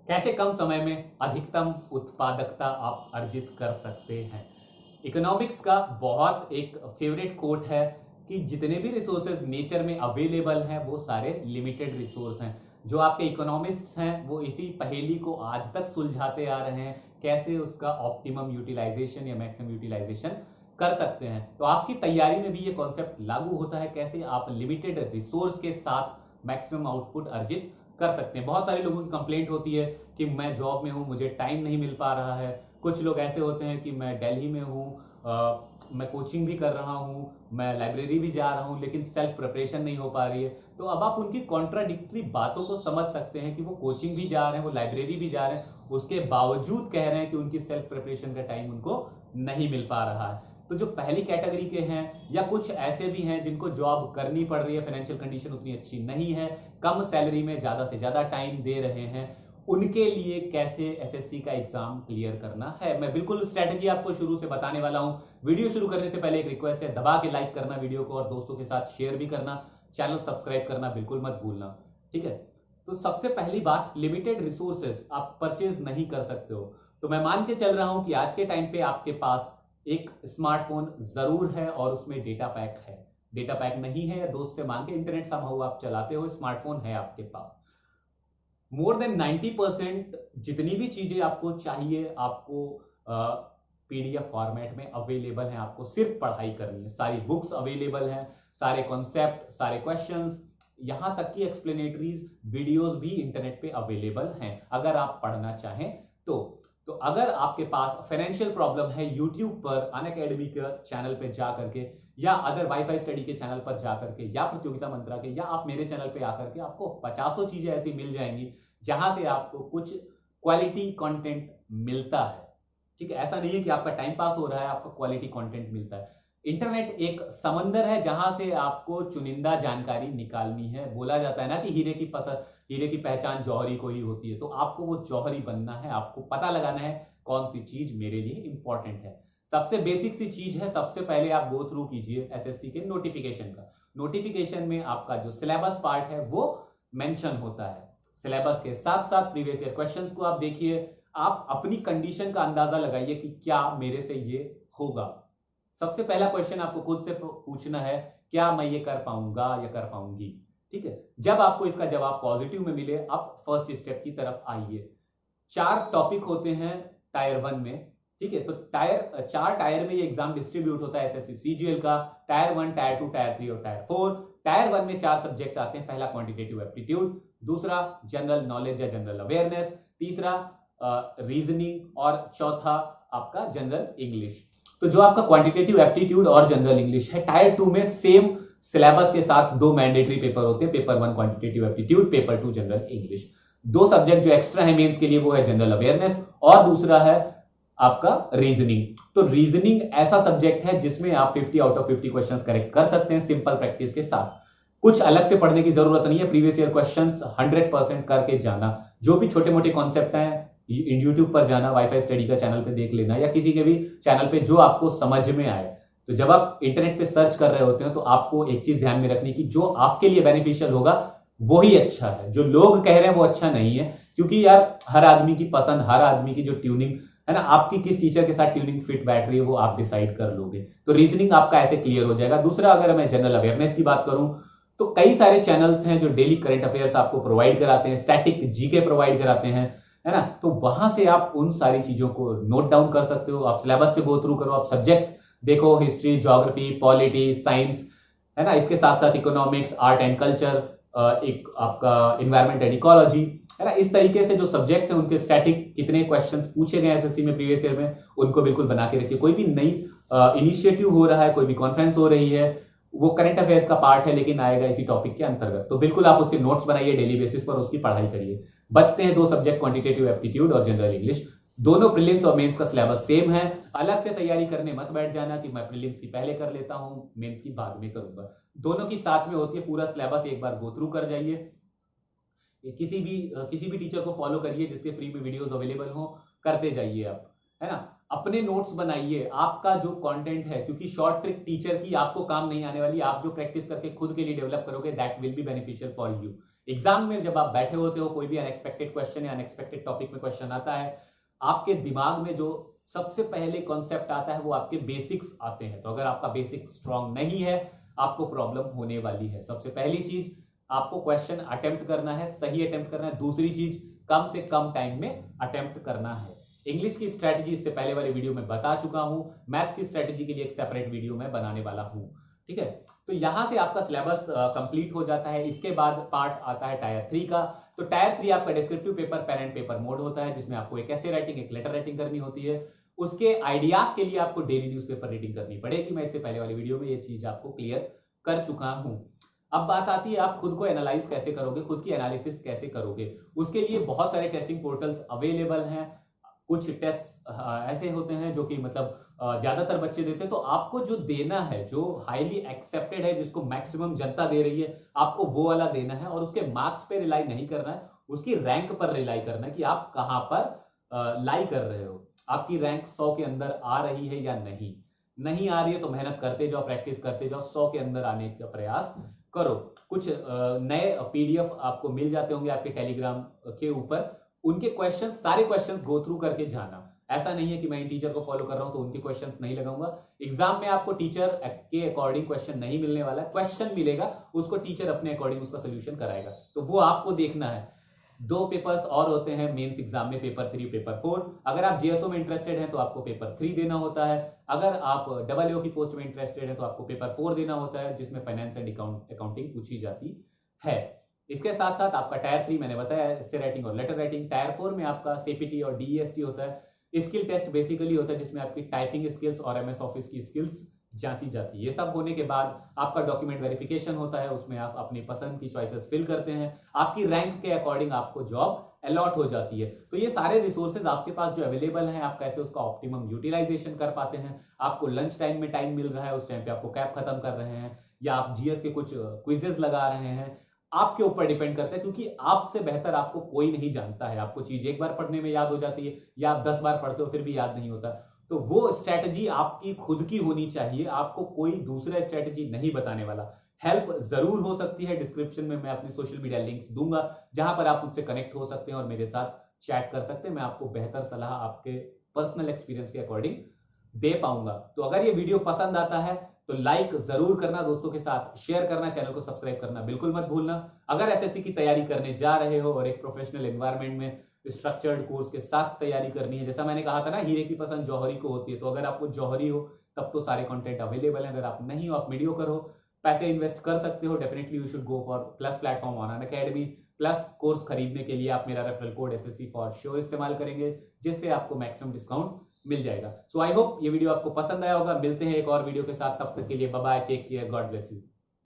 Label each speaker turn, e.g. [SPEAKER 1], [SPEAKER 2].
[SPEAKER 1] कैसे कम समय में अधिकतम उत्पादकता आप अर्जित कर सकते हैं। इकोनॉमिक्स का बहुत एक फेवरेट कोट है कि जितने भी रिसोर्सेज नेचर में अवेलेबल हैं वो सारे लिमिटेड रिसोर्स हैं। जो आपके इकोनॉमिस्ट्स हैं वो इसी पहेली को आज तक सुलझाते आ रहे हैं, कैसे उसका ऑप्टिमम यूटिलाइजेशन या मैक्सिमम यूटिलाइजेशन कर सकते हैं। तो आपकी तैयारी में भी ये कॉन्सेप्ट लागू होता है, कैसे आप लिमिटेड रिसोर्स के साथ मैक्सिमम आउटपुट अर्जित कर सकते हैं। बहुत सारे लोगों की कंप्लेंट होती है कि मैं जॉब में हूं, मुझे टाइम नहीं मिल पा रहा है। कुछ लोग ऐसे होते हैं कि मैं दिल्ली में हूं, मैं कोचिंग भी कर रहा हूं, मैं लाइब्रेरी भी जा रहा हूं, लेकिन सेल्फ प्रिपरेशन नहीं हो पा रही है। तो अब आप उनकी कॉन्ट्राडिक्टरी बातों को समझ सकते हैं कि वो कोचिंग भी जा रहे हैं, वो लाइब्रेरी भी जा रहे हैं, उसके बावजूद कह रहे हैं कि उनकी सेल्फ प्रिपरेशन का टाइम उनको नहीं मिल पा रहा है। तो जो पहली कैटेगरी के हैं, या कुछ ऐसे भी हैं जिनको जॉब करनी पड़ रही है, फाइनेंशियल कंडीशन उतनी अच्छी नहीं है, कम सैलरी में ज्यादा से ज्यादा टाइम दे रहे हैं, उनके लिए कैसे एसएससी का एग्जाम क्लियर करना है, मैं बिल्कुल स्ट्रेटजी आपको शुरू से बताने वाला हूं। वीडियो शुरू करने से पहले एक रिक्वेस्ट है, दबा के लाइक करना वीडियो को और दोस्तों के साथ शेयर भी करना, चैनल सब्सक्राइब करना बिल्कुल मत भूलना, ठीक है। तो सबसे पहली बात, लिमिटेड रिसोर्सेज आप परचेज नहीं कर सकते हो। तो मैं मान के चल रहा हूं कि आज के टाइम पे आपके पास एक स्मार्टफोन जरूर है और उसमें डेटा पैक है। डेटा पैक नहीं है या दोस्त से मांग के इंटरनेट समहाउ आप चलाते हो, स्मार्टफोन है आपके पास। मोर देन 90% जितनी भी चीजें आपको चाहिए, आपको पीडीएफ फॉर्मेट में अवेलेबल है। आपको सिर्फ पढ़ाई करनी है, सारी बुक्स अवेलेबल हैं, सारे कॉन्सेप्ट, सारे क्वेश्चंस, यहां तक कि एक्सप्लेनेटरीज वीडियोस भी इंटरनेट पे अवेलेबल हैं अगर आप पढ़ना चाहें तो अगर आपके पास फाइनेंशियल प्रॉब्लम है, यूट्यूब पर अनअकैडमी के चैनल पे जा करके, या अदर वाईफाई स्टडी के चैनल पर जा करके, या प्रतियोगिता मंत्रा के, या आप मेरे चैनल पे आकर के, आपको 50 चीजें ऐसी मिल जाएंगी जहां से आपको कुछ क्वालिटी कंटेंट मिलता है। ठीक है, ऐसा नहीं है कि आपका टाइम पास हो रहा है, आपको क्वालिटी कंटेंट मिलता है। इंटरनेट एक समंदर है जहां से आपको चुनिंदा जानकारी निकालनी है। बोला जाता है ना कि हीरे की पहचान जौहरी को ही होती है। तो आपको वो जौहरी बनना है, आपको पता लगाना है कौन सी चीज मेरे लिए इंपॉर्टेंट है। सबसे बेसिक सी चीज है, सबसे पहले आप गो थ्रू कीजिए एसएससी के नोटिफिकेशन का। नोटिफिकेशन में आपका जो सिलेबस पार्ट है वो मेंशन होता है। सिलेबस के साथ साथ प्रीवियस ईयर क्वेश्चंस को आप देखिए, आप अपनी कंडीशन का अंदाजा लगाइए कि क्या मेरे से ये होगा। सबसे पहला क्वेश्चन आपको खुद से पूछना है, क्या मैं ये कर पाऊंगा या कर पाऊंगी। ठीक है, जब आपको इसका जवाब पॉजिटिव में मिले, आप फर्स्ट स्टेप की तरफ आइए। 4 टॉपिक होते हैं टायर 1 में। ठीक है, तो 4 टायर में ये एग्जाम डिस्ट्रीब्यूट होता है एसएससी सीजीएल का, टायर 1, टायर 2, टायर 3 और टायर 4। टायर 1 में 4 सब्जेक्ट आते हैं। पहला क्वांटिटेटिव एप्टीट्यूड, दूसरा जनरल नॉलेज या जनरल अवेयरनेस, तीसरा रीजनिंग और चौथा आपका जनरल इंग्लिश। तो जो आपका क्वांटिटेटिव एप्टीट्यूड और जनरल इंग्लिश है, टायर 2 में सेम सिलेबस के साथ 2 मैंडेटरी पेपर होते हैं। Paper 1 quantitative aptitude, paper 2 general English. 2 subject जो एक्स्ट्रा है मेंस के लिए वो है जनरल अवेयरनेस और दूसरा है आपका रीजनिंग। तो रीजनिंग ऐसा सब्जेक्ट है जिसमें आप 50 आउट ऑफ 50 क्वेश्चंस करेक्ट कर सकते हैं सिंपल प्रैक्टिस के साथ। कुछ अलग से पढ़ने की जरूरत नहीं है, प्रीवियस ईयर क्वेश्चंस 100% करके जाना। जो भी छोटे मोटे कॉन्सेप्ट हैं यूट्यूब पर जाना, वाईफाई स्टडी का चैनल पे देख लेना, या किसी के भी चैनल पे जो आपको समझ में आए। तो जब आप इंटरनेट पे सर्च कर रहे होते हैं तो आपको एक चीज ध्यान में रखनी कि जो आपके लिए बेनिफिशियल होगा वही अच्छा है। जो लोग कह रहे हैं वो अच्छा नहीं है, क्योंकि यार हर आदमी की पसंद, हर आदमी की जो ट्यूनिंग है ना, आपकी किस टीचर के साथ ट्यूनिंग फिट बैठ रही है वो आप डिसाइड कर लोगे। तो रीजनिंग आपका ऐसे क्लियर हो जाएगा। दूसरा, अगर मैं जनरल अवेयरनेस की बात करूं तो कई सारे चैनल्स हैं जो डेली करंट अफेयर्स आपको प्रोवाइड कराते हैं, स्टैटिक जीके प्रोवाइड कराते हैं, है ना। तो वहां से आप उन सारी चीजों को नोट डाउन कर सकते हो। आप सिलेबस से गो थ्रू करो, आप सब्जेक्ट्स देखो, हिस्ट्री, ज्योग्राफी, पॉलिटी, साइंस, है ना। इसके साथ साथ इकोनॉमिक्स, आर्ट एंड कल्चर, एक आपका इन्वायरमेंट एंड इकोलॉजी, है ना। इस तरीके से जो सब्जेक्ट्स हैं उनके स्टैटिक कितने क्वेश्चंस पूछे गए एसएससी में प्रीवियस ईयर में, उनको बिल्कुल बना के रखिए। कोई भी नई इनिशिएटिव हो रहा है, कोई भी कॉन्फ्रेंस हो रही है, वो करंट अफेयर्स का पार्ट है लेकिन आएगा इसी टॉपिक के अंतर्गत। तो बिल्कुल आप उसके नोट्स बनाइए, डेली बेसिस पर उसकी पढ़ाई करिए। बचते हैं 2 सब्जेक्ट, क्वांटिटेटिव एप्टीट्यूड और जनरल इंग्लिश। दोनों प्रीलिम्स और मेंस का सिलेबस सेम है। अलग से तैयारी करने मत बैठ जाना कि मैं प्रीलिम्स की पहले कर लेता हूं, मेंस की बाद में करूंगा। दोनों की साथ में होती है। पूरा सिलेबस एक बार गो थ्रू कर जाइए। किसी भी टीचर को फॉलो करिए जिसके फ्री में वीडियोस अवेलेबल हो, करते जाइए आप, है ना। अपने नोट्स बनाइए। आपका जो कंटेंट है, क्योंकि शॉर्ट ट्रिक टीचर की आपको काम नहीं आने वाली, आप जो प्रैक्टिस करके खुद के लिए डेवलप करोगे that will be beneficial for you. Exam में जब आप बैठे होते हो, कोई भी अनएक्सपेक्टेड क्वेश्चन या अनएक्सपेक्टेड टॉपिक में क्वेश्चन आता है, आपके दिमाग में जो सबसे पहले कॉन्सेप्ट आता है वो आपके बेसिक्स आते हैं। तो अगर आपका बेसिक स्ट्रांग नहीं है, आपको प्रॉब्लम होने वाली है। सबसे पहली चीज, आपको क्वेश्चन अटेम्प्ट करना है, सही अटेम्प्ट करना है। दूसरी चीज, कम से कम टाइम में अटेम्प्ट करना है। इंग्लिश की स्ट्रेटजी इससे पहले वाले वीडियो में बता चुका हूं, मैथ्स की स्ट्रेटजी के लिए एक सेपरेट वीडियो में बनाने वाला हूं। ठीक है, तो यहां से आपका सिलेबस कंप्लीट हो जाता है। इसके बाद पार्ट आता है टायर 3 का। तो टायर 3 आपका descriptive paper, pen and paper mode होता है, जिसमें आपको एक ऐसे राइटिंग, एक लेटर राइटिंग करनी होती है। उसके आइडियाज के लिए आपको डेली न्यूज़पेपर रीडिंग करनी पड़ेगी। मैं इससे पहले वाली वीडियो में ये चीज आपको क्लियर कर चुका हूं। अब बात आती है आप खुद को एनालाइज कैसे करोगे, खुद की एनालिसिस कैसे करोगे। उसके लिए बहुत सारे टेस्टिंग पोर्टल्स अवेलेबल हैं। कुछ टेस्ट ऐसे होते हैं जो कि मतलब ज्यादातर बच्चे देते हैं। तो आपको जो देना है, जो हाईली एक्सेप्टेड है, जिसको मैक्सिमम जनता दे रही है, आपको वो वाला देना है। और उसके मार्क्स पे रिलाई नहीं करना है, उसकी रैंक पर रिलाई करना है कि आप कहां पर लाई कर रहे हो। आपकी रैंक 100 के अंदर आ रही है या नहीं आ रही है तो मेहनत करते जाओ, प्रैक्टिस करते जाओ, 100 के अंदर आने का प्रयास करो। कुछ नए पीडीएफ आपको मिल जाते होंगे आपके टेलीग्राम के ऊपर, उनके क्वेश्चन, सारे क्वेश्चंस गो थ्रू करके जाना। ऐसा नहीं है कि मैं इन टीचर को फॉलो कर रहा हूं तो उनके क्वेश्चंस नहीं लगाऊंगा। एग्जाम में आपको टीचर के अकॉर्डिंग क्वेश्चन नहीं मिलने वाला, क्वेश्चन मिलेगा, उसको टीचर अपने अकॉर्डिंग उसका सोल्यूशन कराएगा। तो वो आपको देखना है। 2 पेपर्स और होते हैं मेंस एग्जाम में, पेपर 3, पेपर 4। अगर आप जेएसओ में इंटरेस्टेड हैं तो आपको पेपर 3 देना होता है। अगर आप डबल की पोस्ट में इंटरेस्टेड हैं तो आपको पेपर 4 देना होता है, जिसमें फाइनेंस एंड अकाउंटिंग पूछी जाती है। इसके साथ साथ आपका टायर 3 मैंने बताया, एस्से राइटिंग और लेटर राइटिंग। टायर 4 में आपका सीपीटी और डीईएसटी होता है। स्किल टेस्ट बेसिकली होता है जिसमें आपकी टाइपिंग स्किल्स और एमएस ऑफिस की स्किल्स जांची जाती है। ये सब होने के बाद आपका डॉक्यूमेंट वेरिफिकेशन होता है, उसमें आप अपनी पसंद की चॉइसेस फिल करते हैं, आपकी रैंक के अकॉर्डिंग आपको जॉब अलॉट हो जाती है। तो ये सारे रिसोर्सेज आपके पास जो अवेलेबल हैं, आप कैसे उसका ऑप्टिमम यूटिलाइजेशन कर पाते हैं। आपको लंच टाइम में टाइम मिल रहा है, उस टाइम पे आपको कैप खत्म कर रहे हैं, या आप जीएस के कुछ क्विजेस लगा रहे हैं, आपके ऊपर डिपेंड करता है। क्योंकि आपसे बेहतर आपको कोई नहीं जानता है। आपको चीज एक बार पढ़ने में याद हो जाती है, या आप 10 बार पढ़ते हो फिर भी याद नहीं होता। तो वो स्ट्रेटजी आपकी खुद की होनी चाहिए, आपको कोई दूसरा स्ट्रेटजी नहीं बताने वाला। हेल्प जरूर हो सकती है, डिस्क्रिप्शन में मैं अपने सोशल मीडिया लिंक्स दूंगा, जहां पर आप मुझसे कनेक्ट हो सकते हैं और मेरे साथ चैट कर सकते हैं। मैं आपको बेहतर सलाह आपके पर्सनल एक्सपीरियंस के अकॉर्डिंग दे पाऊंगा। तो अगर ये वीडियो पसंद आता है तो लाइक जरूर करना, दोस्तों के साथ शेयर करना, चैनल को सब्सक्राइब करना बिल्कुल मत भूलना। अगर एसएससी की तैयारी करने जा रहे हो और एक प्रोफेशनल एनवायरनमेंट में स्ट्रक्चर्ड कोर्स के साथ तैयारी करनी है, जैसा मैंने कहा था ना, हीरे की पसंद जौहरी को होती है। तो अगर आपको जौहरी हो तब तो सारे कंटेंट अवेलेबल है। अगर आप नहीं हो, आप मीडियोकर हो, पैसे इन्वेस्ट कर सकते हो, definitely you should go for plus platform on Unacademy. Plus course खरीदने के लिए आप मेरा referral code SSC for sure इस्तेमाल करेंगे, जिससे आपको मैक्सिमम डिस्काउंट मिल जाएगा। सो आई होप ये वीडियो आपको पसंद आया होगा। मिलते हैं एक और वीडियो के साथ, तब तक के लिए bye bye, take care, God bless you.